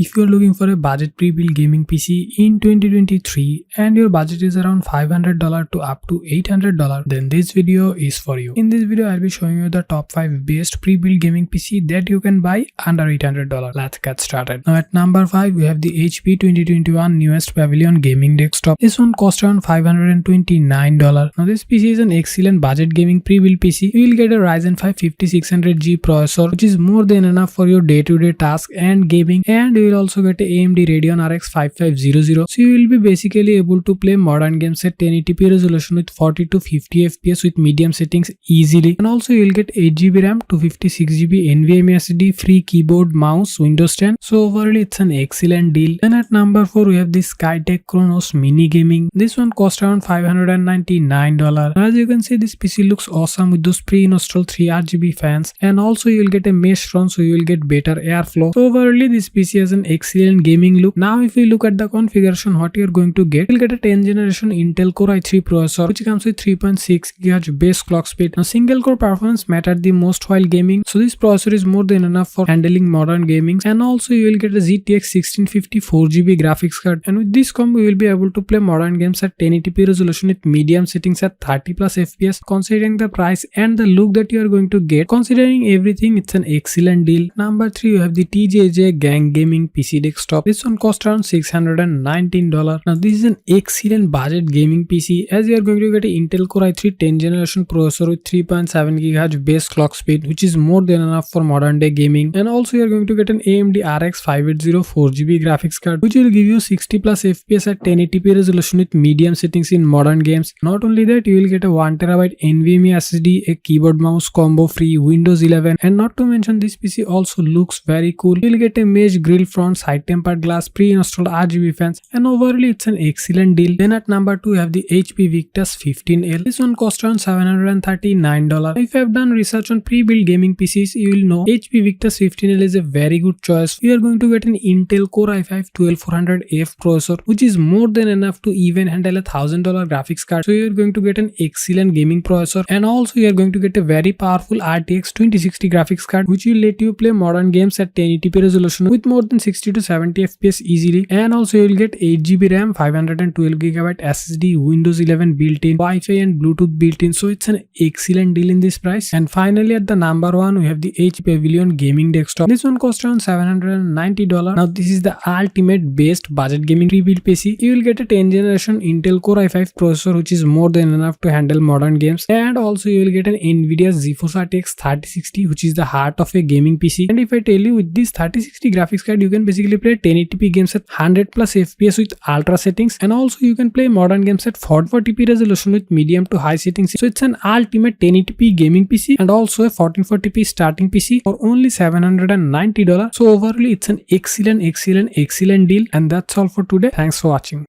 If you are looking for a budget pre-built gaming PC in 2023 and your budget is around $500 to up to $800, then this video is for you. In this video, I'll be showing you the top 5 best pre-built gaming PC that you can buy under $800. Let's get started. Now at number 5, we have the HP 2021 newest Pavilion gaming desktop. This one costs around $529. Now this PC is an excellent budget gaming pre-built PC. You will get a Ryzen 5 5600G processor, which is more than enough for your day-to-day tasks and gaming, and you will also get a AMD Radeon RX 5500. So you will be basically able to play modern games at 1080p resolution with 40 to 50 FPS with medium settings easily. And also you will get 8GB RAM, 256GB NVMe SSD, free keyboard, mouse, Windows 10. So overall it's an excellent deal. Then at number 4 we have the Skytech Chrono mini gaming. This one costs around $599. As you can see, this PC looks awesome with those pre-installed 3RGB fans, and also you will get a mesh front, so you will get better airflow. So overall this PC has an excellent gaming look. Now if we look at the configuration, what you are going to get, you'll get a 10th generation Intel Core i3 processor, which comes with 3.6 GHz base clock speed. Now single core performance mattered the most while gaming, so this processor is more than enough for handling modern gaming. And also you will get a GTX 1650 4GB graphics card, and with this combo you will be able to play modern games at 1080p resolution with medium settings at 30 plus FPS. Considering the price and the look that you are going to get, considering everything, it's an excellent deal. Number 3, you have the TJJ Gang Gaming PC desktop. This one costs around $619. Now this is an excellent budget gaming PC, as you are going to get an Intel Core i3 10th generation processor with 3.7 GHz base clock speed, which is more than enough for modern day gaming. And also you are going to get an AMD RX 580 4GB graphics card, which will give you 60 plus FPS at 1080p resolution with medium settings in modern games. Not only that, you will get a 1TB NVMe SSD, a keyboard mouse combo free, Windows 11, and not to mention this PC also looks very cool. You will get a mesh grill front, side tempered glass, pre-installed RGB fans, and overall it's an excellent deal. Then at number 2 you have the HP Victus 15L. This one costs around $739. If you have done research on pre-built gaming PCs, you will know HP Victus 15L is a very good choice. You are going to get an Intel Core i5 12400F processor, which is more than enough to even handle a $1000 graphics card. So you are going to get an excellent gaming processor, and also you are going to get a very powerful RTX 2060 graphics card, which will let you play modern games at 1080p resolution with more than 60 to 70 FPS easily. And also you will get 8GB RAM, 512GB SSD, Windows 11 built-in, Wi-Fi and Bluetooth built-in. So it's an excellent deal in this price. And finally at the number 1 we have the HP Pavilion gaming desktop. This one costs around $790. Now this is the ultimate best budget gaming pre-built PC. You will get a 10th generation Intel Core i5 processor, which is more than enough to handle modern games, and also you will get an Nvidia GeForce RTX 3060, which is the heart of a gaming PC. And if I tell you, with this 3060 graphics card you can basically play 1080p games at 100 plus FPS with ultra settings, and also you can play modern games at 440p resolution with medium to high settings. So it's an ultimate 1080p gaming PC and also a 1440p starting PC for only $790. So overall it's an excellent deal. And that's all for today. Thanks for watching.